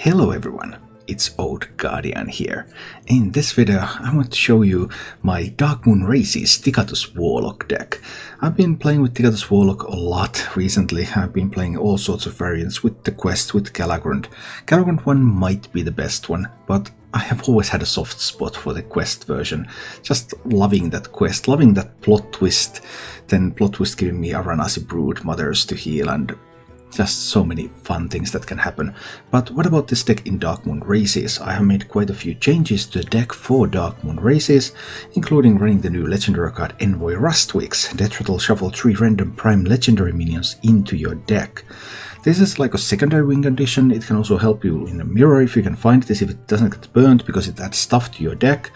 Hello everyone, it's Old Guardian here. In this video I want to show you my Darkmoon Races Tickatus Warlock deck. I've been playing with Tickatus Warlock a lot recently. I've been playing all sorts of variants with the quest, with Galagrand. Galagrand 1 might be the best one, but I have always had a soft spot for the quest version. Just loving that quest, loving that plot twist, then plot twist giving me Aranasi brood mothers to heal and just so many fun things that can happen. But what about this deck in Darkmoon Races? I have made quite a few changes to the deck for Darkmoon Races, including running the new legendary card Envoy Rustwix. Death Rattle shuffle 3 random prime legendary minions into your deck. This is like a secondary win condition. It can also help you in a mirror if you can find this, if it doesn't get burnt, because it adds stuff to your deck.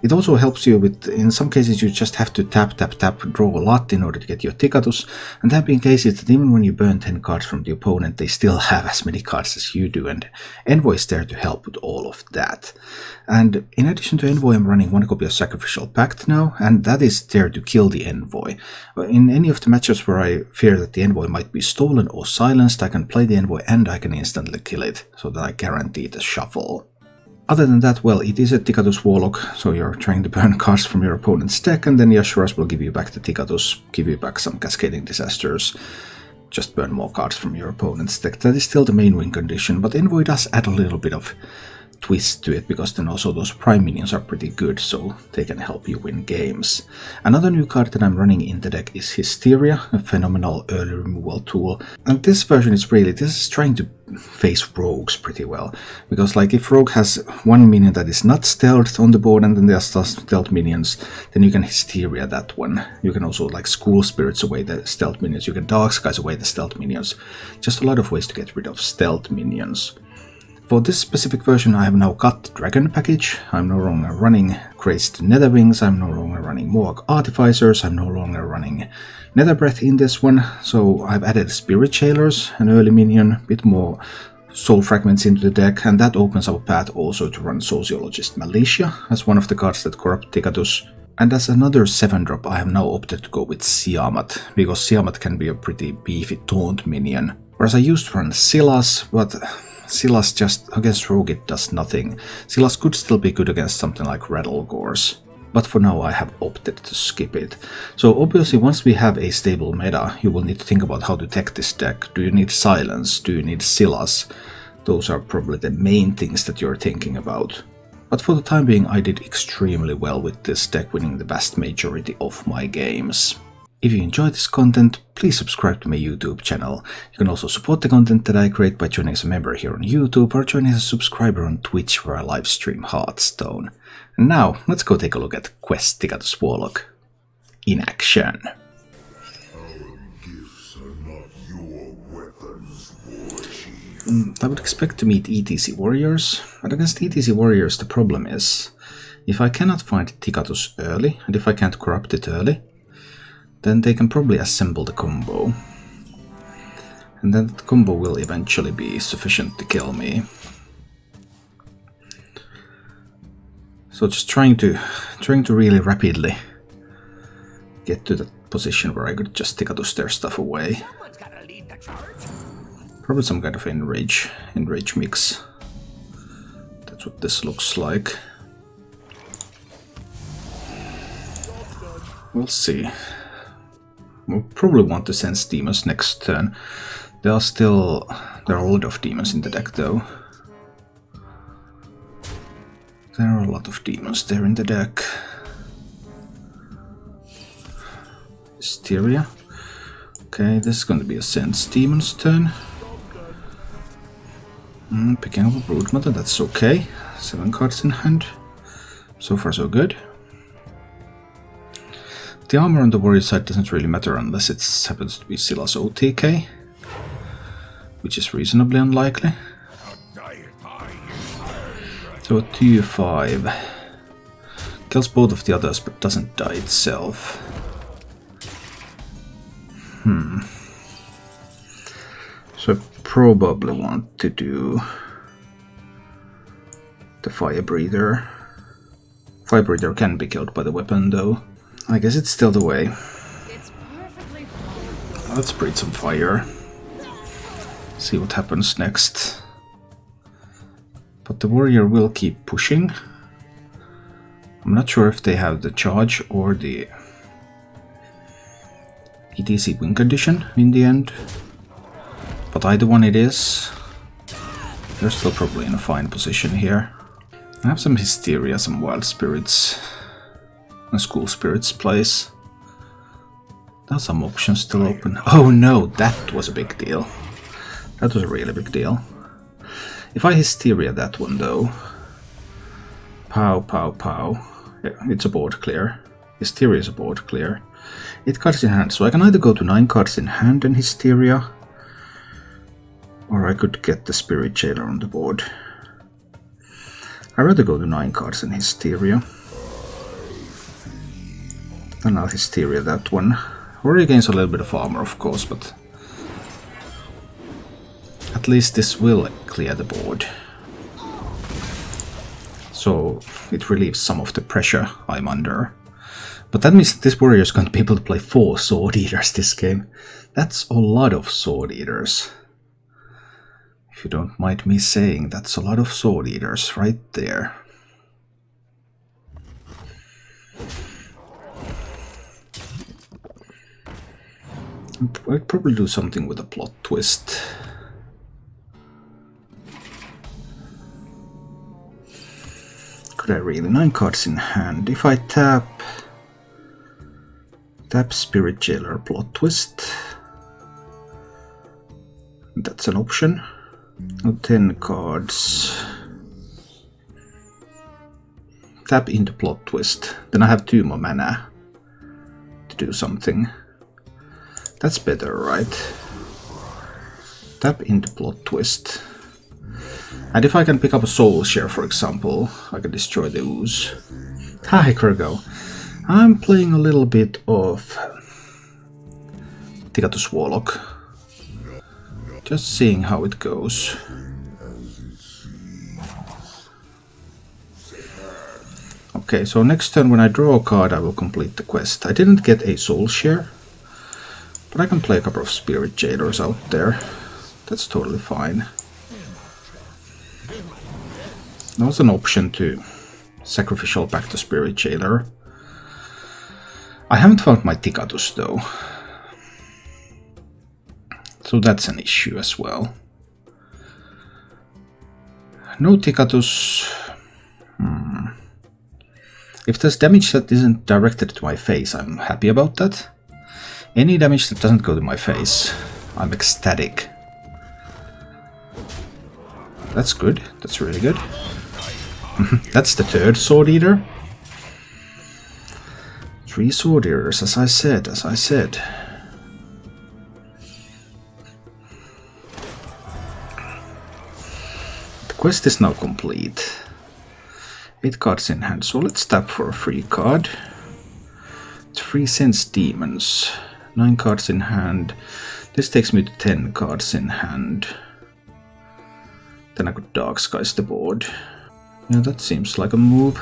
It also helps you with, in some cases you just have to tap, draw a lot in order to get your Tickatus, and that being cases that even when you burn 10 cards from the opponent, they still have as many cards as you do, and Envoy is there to help with all of that. And in addition to Envoy, I'm running 1 copy of Sacrificial Pact now, and that is there to kill the Envoy. In any of the matchups where I fear that the Envoy might be stolen or silenced, I can play the Envoy and I can instantly kill it, so that I guarantee the shuffle. Other than that, well, it is a Tickatus Warlock, so you're trying to burn cards from your opponent's deck, and then Yashuras will give you back the Tickatus, give you back some Cascading Disasters, just burn more cards from your opponent's deck. That is still the main win condition, but Envoy does add a little bit of twist to it, because then also those prime minions are pretty good, so they can help you win games. Another new card that I'm running in the deck is Hysteria, a phenomenal early removal tool. And this version is really, this is trying to face rogues pretty well, because like if rogue has one minion that is not stealthed on the board and then there's stealth minions, then you can Hysteria that one. You can also like School Spirits away the stealth minions, you can Dark Skies away the stealth minions. Just a lot of ways to get rid of stealth minions. For this specific version I have now cut the Dragon package. I'm no longer running Crazed Netherwings, I'm no longer running Mohawk Artificers, I'm no longer running Netherbreath in this one, so I've added Spirit Jailers, an early minion, a bit more Soul Fragments into the deck, and that opens up a path also to run Sociologist Militia as one of the cards that corrupt Tickatus. And as another 7-drop I have now opted to go with Siamat, because Siamat can be a pretty beefy taunt minion. Whereas I used to run Silas, but Silas just, against Rogue it does nothing. Silas could still be good against something like Rattlegores, but for now I have opted to skip it. So obviously once we have a stable meta, you will need to think about how to tech this deck. Do you need Silence? Do you need Silas? Those are probably the main things that you're thinking about. But for the time being I did extremely well with this deck, winning the vast majority of my games. If you enjoy this content, please subscribe to my YouTube channel. You can also support the content that I create by joining as a member here on YouTube or joining as a subscriber on Twitch where I live stream Hearthstone. And now, let's go take a look at Quest Tickatus Warlock in action. I would expect to meet ETC Warriors, but against ETC Warriors the problem is, if I cannot find Tickatus early, and if I can't corrupt it early, then they can probably assemble the combo. And then the combo will eventually be sufficient to kill me. So just trying to really rapidly get to that position where I could just Tickatus their stuff away. Probably some kind of enrage mix. That's what this looks like. We'll see. We'll probably want to sense demons next turn. There are a lot of demons in the deck though. There are a lot of demons there in the deck. Hysteria. Okay, this is going to be a sense demons turn. Picking up a Broodmother, that's okay. 7 cards in hand. So far so good. The armor on the warrior side doesn't really matter unless it happens to be Silas OTK, which is reasonably unlikely. So a 2-5 kills both of the others but doesn't die itself. So I probably want to do the Fire Breather. Fire Breather can be killed by the weapon though. I guess it's still the way. Let's breathe some fire. See what happens next. But the warrior will keep pushing. I'm not sure if they have the charge or the ETC win condition in the end. But either one it is. They're still probably in a fine position here. I have some Hysteria, some Wild Spirits, and School Spirits place. Now some options still open. Oh no, that was a big deal. That was a really big deal. If I Hysteria that one though... Pow, pow, pow. Yeah, it's a board clear. Hysteria is a board clear. 8 cards in hand, so I can either go to 9 cards in hand and Hysteria, or I could get the Spirit Jailer on the board. I'd rather go to 9 cards in Hysteria. Then I'll Hysteria that one. Warrior gains a little bit of armor, of course, but at least this will clear the board. So it relieves some of the pressure I'm under. But that means that this warrior is going to be able to play 4 Sword Eaters this game. That's a lot of Sword Eaters. If you don't mind me saying, that's a lot of Sword Eaters right there. I'd probably do something with a plot twist. Could I really? 9 cards in hand. If I tap Spirit Jailer, plot twist. That's an option. 10 cards. Tap into plot twist. Then I have 2 more mana to do something. That's better, right? Tap into plot twist. And if I can pick up a soul share, for example, I can destroy the ooze. Hi, Kurgo. I'm playing a little bit of Tickatus Warlock. Just seeing how it goes. Okay, so next turn when I draw a card I will complete the quest. I didn't get a soul share, but I can play a couple of Spirit Jailers out there. That's totally fine. There was an option to sacrificial back to Spirit Jailer. I haven't found my Tickatus though. So that's an issue as well. No Tickatus. If there's damage that isn't directed to my face, I'm happy about that. Any damage that doesn't go to my face, I'm ecstatic. That's good. That's really good. That's the 3rd Sword Eater. 3 Sword Eaters, as I said. The quest is now complete. 8 cards in hand, so let's tap for a free card. It's 3 Sense Demons. 9 cards in hand. This takes me to 10 cards in hand. Then I could Dark Skies the board. Yeah, that seems like a move.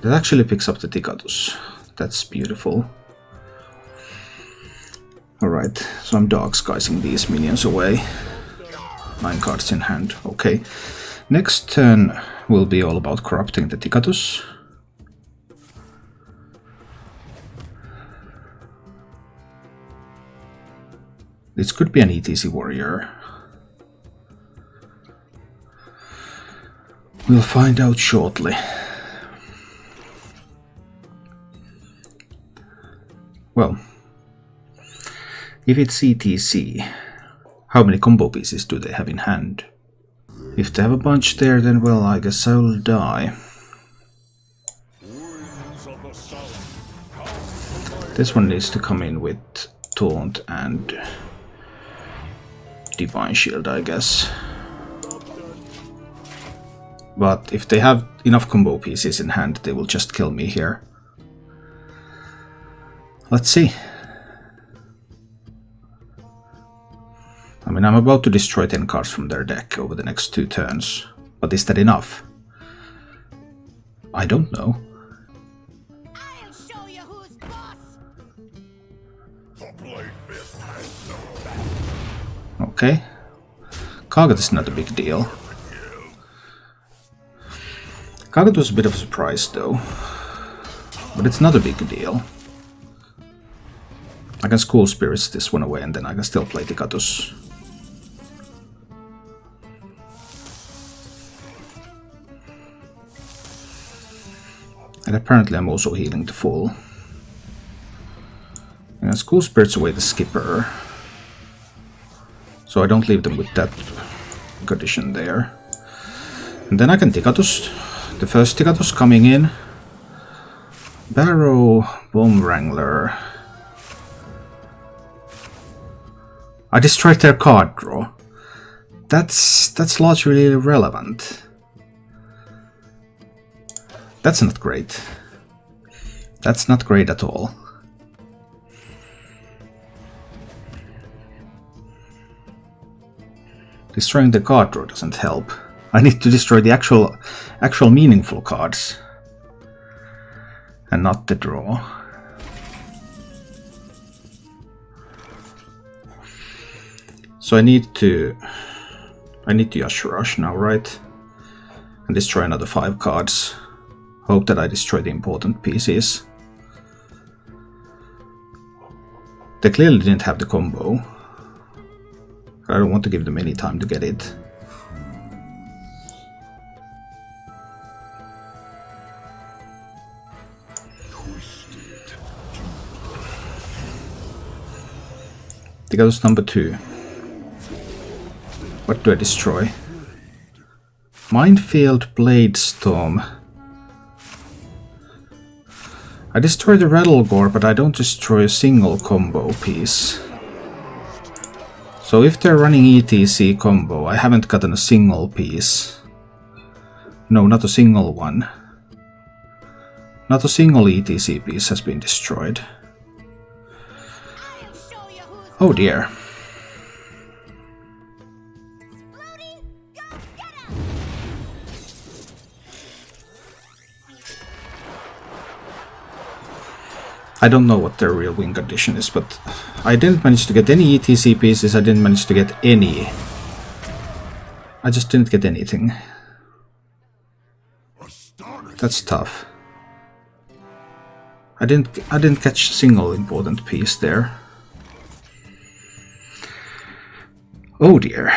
That actually picks up the Tickatus. That's beautiful. Alright, so I'm Dark Skysing these minions away. 9 cards in hand, okay. Next turn will be all about corrupting the Tickatus. This could be an ETC warrior. We'll find out shortly. Well, if it's ETC, how many combo pieces do they have in hand? If they have a bunch there, then well, I guess I'll die. This one needs to come in with Taunt and Divine Shield, I guess. But if they have enough combo pieces in hand, they will just kill me here. Let's see. I mean, I'm about to destroy 10 cards from their deck over the next 2 turns. But is that enough? I don't know. I'll show you who's boss. Okay. Kargat is not a big deal. Tickatus was a bit of a surprise though, but it's not a big deal. I can School Spirits this one away and then I can still play Tickatus. And apparently I'm also healing to full. I can School Spirits away the Skipper, so I don't leave them with that condition there. And then I can Tickatus. The first Tickatus coming in. Barrow, Bomb Wrangler. I destroyed their card draw. That's largely irrelevant. That's not great. That's not great at all. Destroying the card draw doesn't help. I need to destroy the actual meaningful cards. And not the draw. So I need to Yasha Rush now, right? And destroy another 5 cards. Hope that I destroy the important pieces. They clearly didn't have the combo. I don't want to give them any time to get it. Tickatus number 2. What do I destroy? Minefield Bladestorm. I destroy the Rattlegore, but I don't destroy a single combo piece. So if they're running ETC combo, I haven't gotten a single piece. No, not a single one. Not a single ETC piece has been destroyed. Oh dear. I don't know what their real win condition is, but I didn't manage to get any ETC pieces, I didn't manage to get any. I just didn't get anything. That's tough. I didn't catch a single important piece there. Oh dear.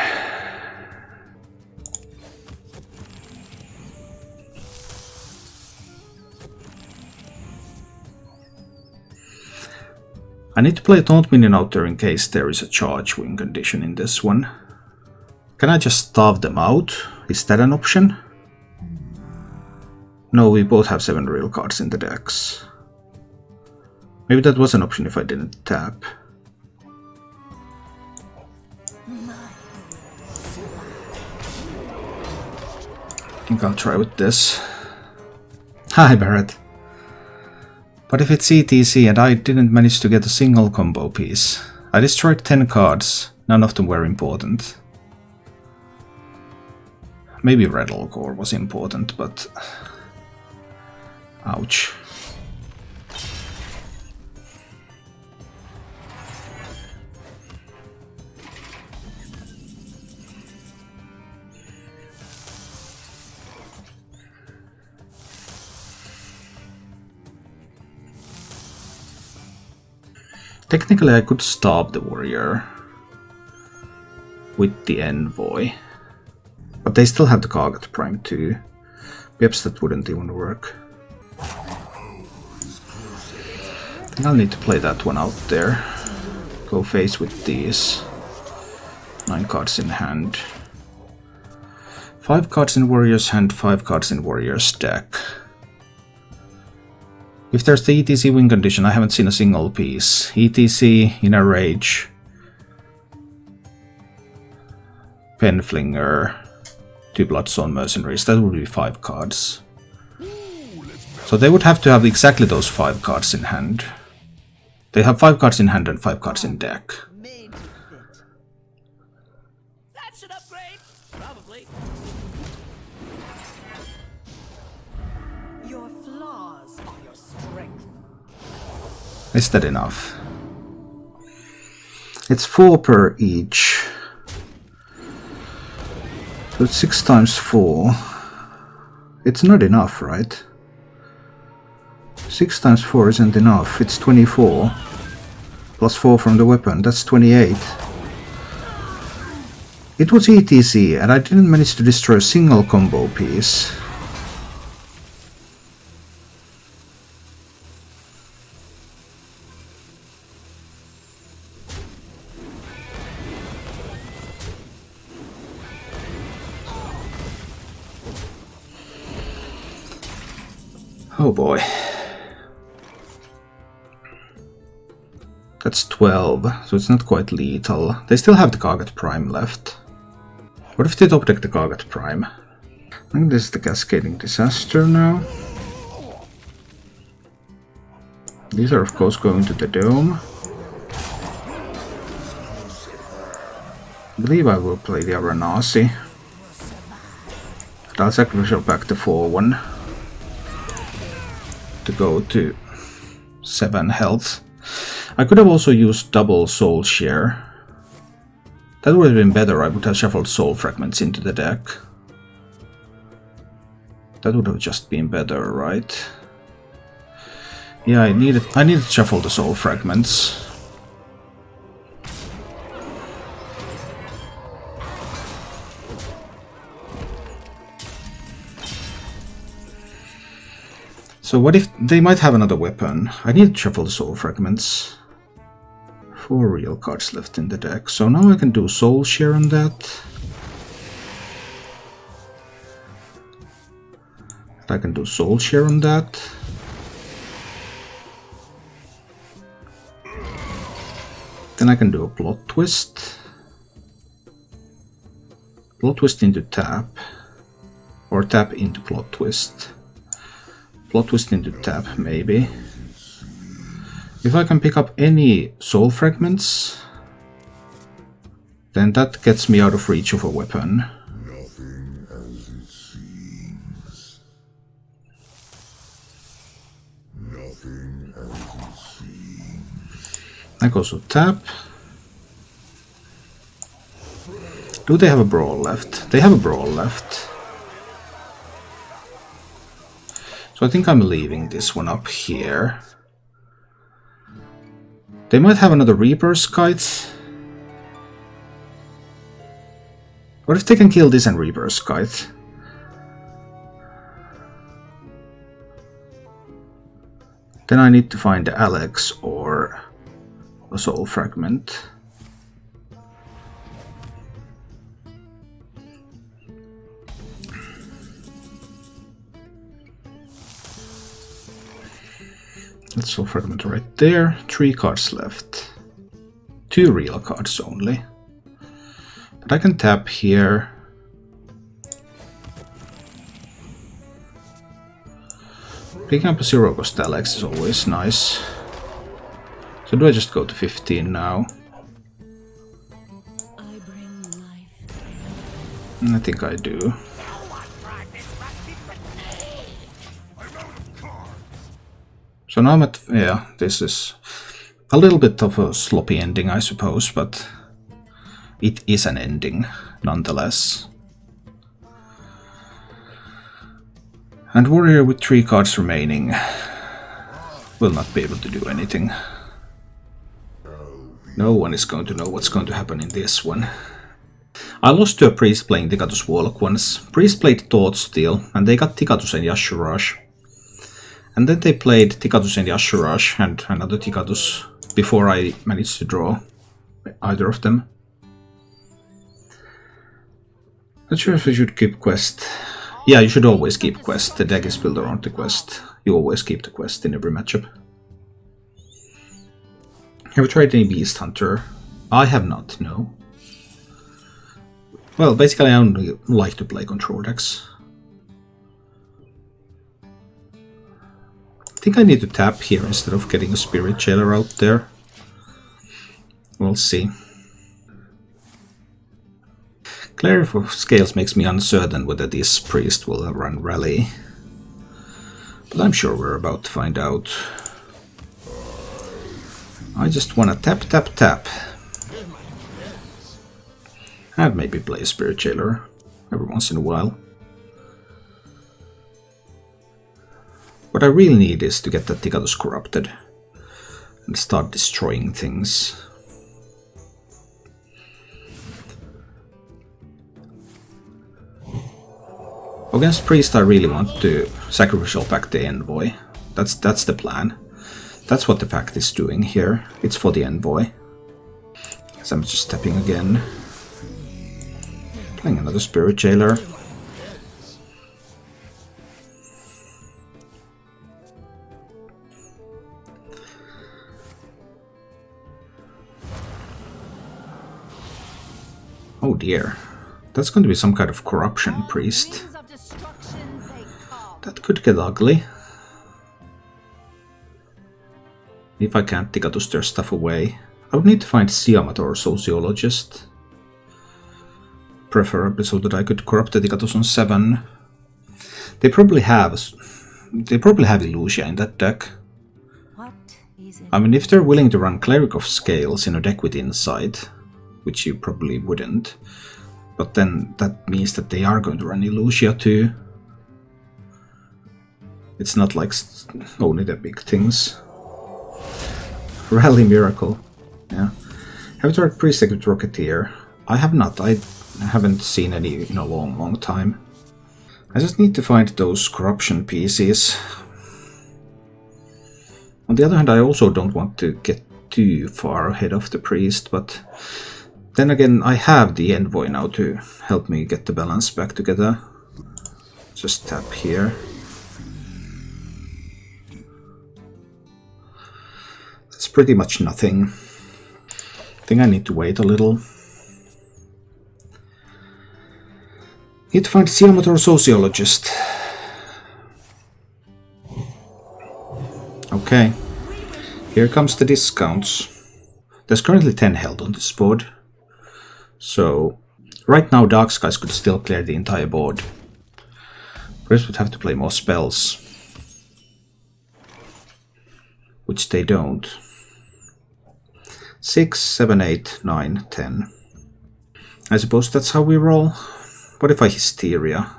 I need to play a Taunt Minion out there in case there is a charge win condition in this one. Can I just starve them out? Is that an option? No, we both have 7 real cards in the decks. Maybe that was an option if I didn't tap. I think I'll try with this. Hi, Barrett. But if it's ETC and I didn't manage to get a single combo piece, I destroyed 10 cards, none of them were important. Maybe Rattlegore was important, but... ouch. Technically I could stop the warrior with the Envoy, but they still have the Kagat Prime too. Perhaps that wouldn't even work. I think I'll need to play that one out there. Go face with these 9 cards in hand. 5 cards in warrior's hand, 5 cards in warrior's deck. If there's the ETC win condition, I haven't seen a single piece. ETC, Inner Rage, Penflinger, 2 Bloodstone Mercenaries, that would be 5 cards. So they would have to have exactly those 5 cards in hand. They have 5 cards in hand and 5 cards in deck. That's an upgrade, probably. Your flaws are your strength. Is that enough? It's 4 per each. So it's 6 times 4. It's not enough, right? 6 times 4 isn't enough. It's 24. Plus 4 from the weapon. That's 28. It was ETC, and I didn't manage to destroy a single combo piece. Oh boy. That's 12, so it's not quite lethal. They still have the Kaget Prime left. What if they top deck the Kaget Prime? I think this is the Cascading Disaster now. These are of course going to the Dome. I believe I will play the Aranasi. I'll sacrificial back the 4-1 to go to 7 health. I could have also used double Soul Share. That would have been better. I would have shuffled Soul Fragments into the deck. That would have just been better, right? Yeah, I needed to shuffle the Soul Fragments. So what if they might have another weapon? I need to shuffle the Soul Fragments. 4 real cards left in the deck. So now I can do Soul Share on that. I can do Soul Share on that. Then I can do a Plot Twist. Plot Twist into tap. Or tap into Plot Twist. Plot Twist into tap, maybe. If I can pick up any Soul Fragments, then that gets me out of reach of a weapon. Nothing as it seems. Nothing as it seems. I go to tap. Do they have a Brawl left? They have a Brawl left. So I think I'm leaving this one up here. They might have another Reaper's Kite. What if they can kill this and Reaper's Kite? Then I need to find the Alex or a Soul Fragment. That's Soul Fragment right there. 3 cards left. 2 real cards only. But I can tap here. Picking up a 0-cost Alex is always nice. So do I just go to 15 now? I think I do. So now I'm at, yeah, this is a little bit of a sloppy ending, I suppose, but it is an ending nonetheless. And Warrior with 3 cards remaining will not be able to do anything. No one is going to know what's going to happen in this one. I lost to a priest playing Tickatus Warlock once. Priest played Thoughtsteal, and they got Tickatus and Yashurash. And then they played Tickatus and Yashurash and another Tickatus before I managed to draw either of them. Not sure if we should keep quest. Yeah, you should always keep quest. The deck is built around the quest. You always keep the quest in every matchup. Have you tried any Beast Hunter? I have not, no. Well, basically I only like to play control decks. I think I need to tap here instead of getting a Spirit Jailer out there. We'll see. Cleric of Scales makes me uncertain whether this priest will run rally. But I'm sure we're about to find out. I just wanna tap, tap, tap. And maybe play a Spirit Jailer every once in a while. What I really need is to get that Tickatus corrupted and start destroying things. Against Priest I really want to sacrificial pact the Envoy. That's the plan. That's what the pact is doing here. It's for the Envoy. So I'm just stepping again. Playing another Spirit Jailer. Oh dear. That's going to be some kind of corruption priest. That could get ugly. If I can't Tickatus their stuff away. I would need to find Siamat or Sociologist. Preferably so that I could corrupt the Tickatus on 7. They probably have Illusia in that deck. I mean, if they're willing to run Cleric of Scales in a deck with Insight, which you probably wouldn't, but then that means that they are going to run Illusia too. It's not like only the big things. Rally Miracle. Yeah. Have you tried Priest with Rocketeer? I have not. I haven't seen any in a long time. I just need to find those corruption pieces. On the other hand, I also don't want to get too far ahead of the Priest, but then again, I have the Envoy now to help me get the balance back together. Just tap here. That's pretty much nothing. I think I need to wait a little. Need to find Siamat or Sociologist. Okay. Here comes the discounts. There's currently 10 held on this board. So, right now Dark Skies could still clear the entire board. First would have to play more spells. Which they don't. 6, 7, 8, 9, 10. I suppose that's how we roll. What if I Hysteria?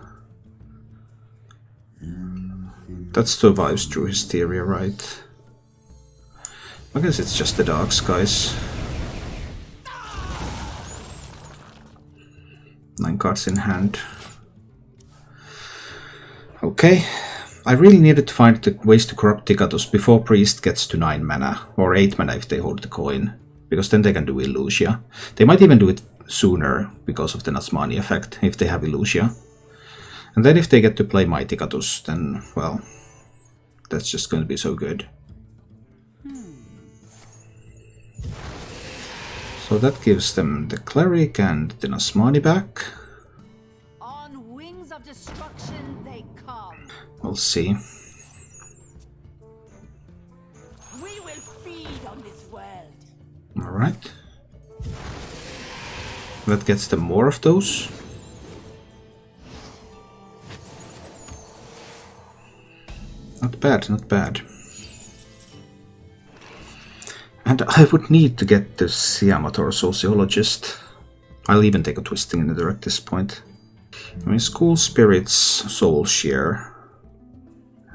That survives through Hysteria, right? I guess it's just the Dark Skies. 9 cards in hand. Okay. I really needed to find the ways to corrupt Tickatus before Priest gets to 9 mana, or 8 mana if they hold the coin, because then they can do Illusia. They might even do it sooner because of the Nasmani effect, if they have Illusia. And then if they get to play my Tickatus, then, well, that's just going to be so good. So that gives them the Cleric and the Nasmani back. On wings of destruction they come. We'll see. We will feed on this world. Alright. That gets them more of those. Not bad, not bad. And I would need to get the Siamat or Sociologist. I'll even take a Twisting Nether at this point. I mean, School Spirits, Soul Shear.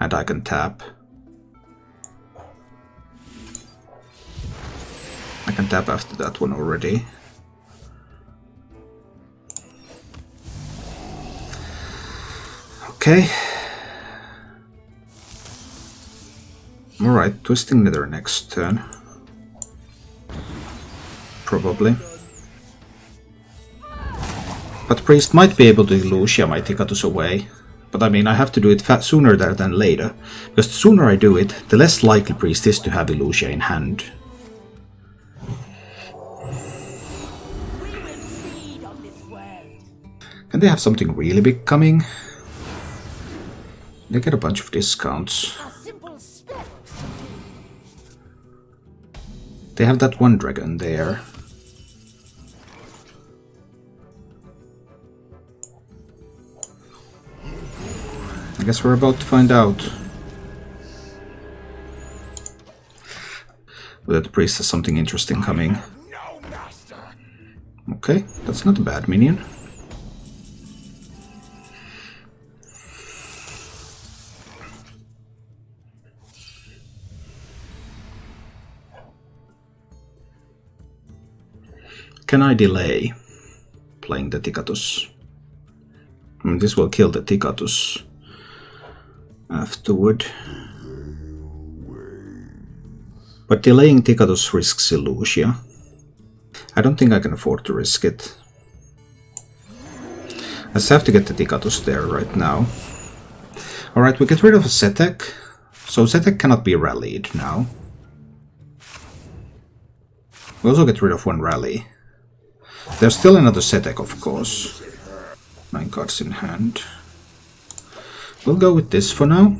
And I can tap. I can tap after that one already. Okay. Alright, Twisting Nether next turn. Probably. But Priest might be able to Illusia my Tickatus away. But I mean, I have to do it sooner there than later. Because the sooner I do it, the less likely Priest is to have Illusia in hand. Can they have something really big coming? They get a bunch of discounts. They have that one dragon there. I guess we're about to find out whether the priest has something interesting coming. Okay, that's not a bad minion. Can I delay playing the Tickatus? This will kill the Tickatus afterward. But delaying Tickatus risks Illusia. I don't think I can afford to risk it. I just have to get the Tickatus there right now. Alright, we get rid of a Zetek. So Zetek cannot be rallied now. We also get rid of one rally. There's still another Zetek, of course. 9 cards in hand. We'll go with this for now.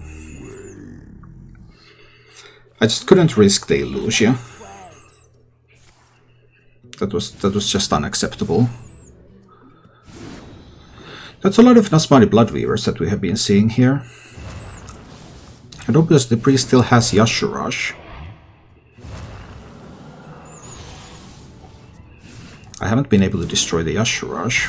I just couldn't risk the Illusia. That was just unacceptable. That's a lot of Nazmani Bloodweavers that we have been seeing here. And obviously the priest still has Yashurash. I haven't been able to destroy the Yashurash.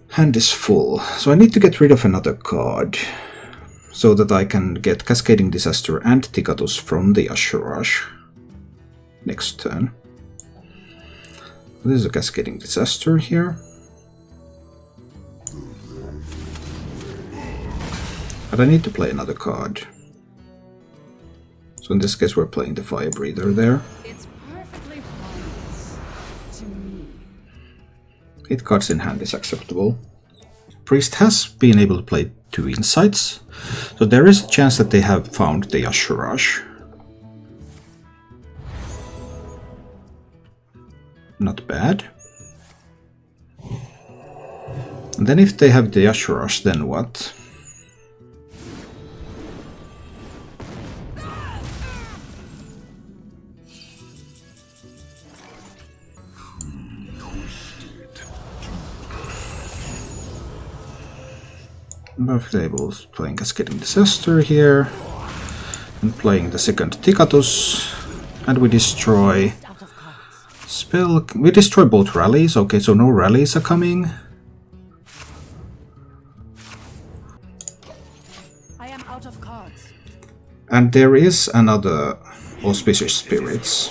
Hand is full, so I need to get rid of another card so that I can get Cascading Disaster and Tickatus from the Yashurash next turn. This is a Cascading Disaster here. But I need to play another card. So in this case we're playing the Fire Breather there. It's perfectly harmless to me. 8 cards in hand is acceptable. Priest has been able to play 2 Insights, so there is a chance that they have found the Yashurash. Not bad. And then if they have the Yashurash, then what? Both tables playing Cascading Disaster here, and playing the second Tickatus, and we destroy spell. We destroy both rallies. Okay, so no rallies are coming. I am out of cards. And there is another Auspicious Spirits.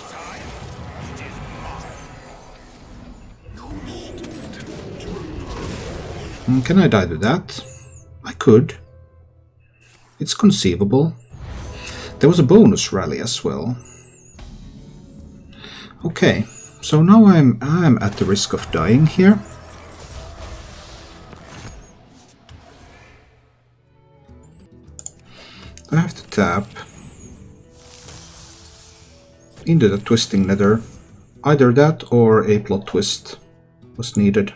Can I die to that? I could. It's conceivable. There was a bonus rally as well. Okay, so now I'm at the risk of dying here. I have to tap into the Twisting Nether. Either that or a Plot Twist was needed.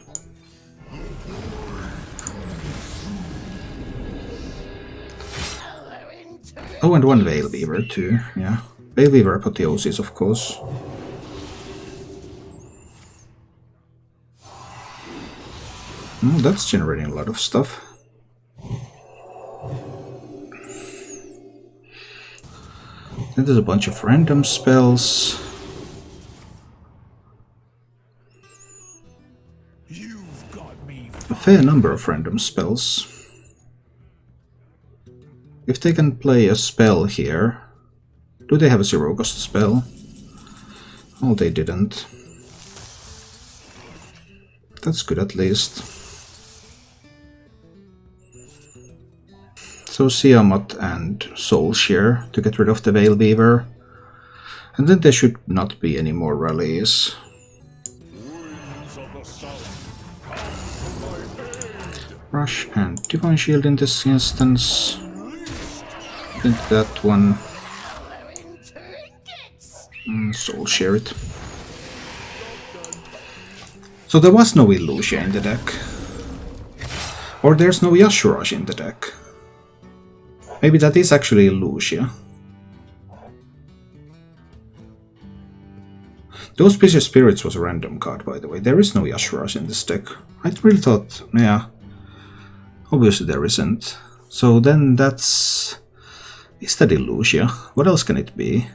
Oh, and one Veil Weaver too, yeah. Veil Weaver Apotheosis, of course. That's generating a lot of stuff. Then there's a bunch of random spells. A fair number of random spells. If they can play a spell here... Do they have a 0-cost spell? Oh, they didn't. That's good at least. So Siamat and Soulshare to get rid of the Veil Weaver. And then there should not be any more rallies. Rush and Divine Shield in this instance. Into that one. Soulshare it. So there was no Illusia in the deck. Or there's no Yashurash in the deck. Maybe that is actually Illusia. The Auspicious Spirits was a random card, by the way. There is no Yashurash in this deck. I really thought, yeah. Obviously there isn't. So then that's... Is that Illusia? What else can it be?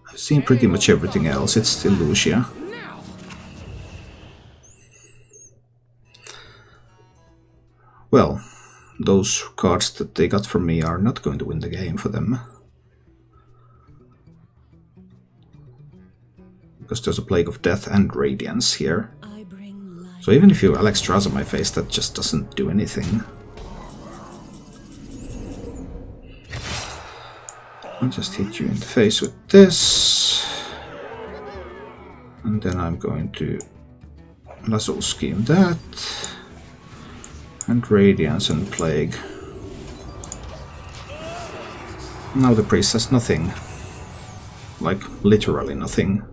I've seen pretty much everything else. It's Illusia. well, those cards that they got from me are not going to win the game for them. Because there's a Plague of Death and Radiance here. So even if you Alex Strauss on my face, that just doesn't do anything. I'll just hit you in the face with this. And then I'm going to Lasso Scheme that. And Radiance and Plague. Now the priest has nothing. Like, literally nothing.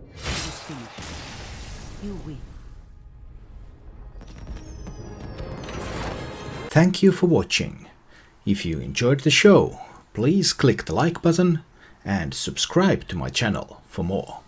Thank you for watching. If you enjoyed the show, please click the like button and subscribe to my channel for more.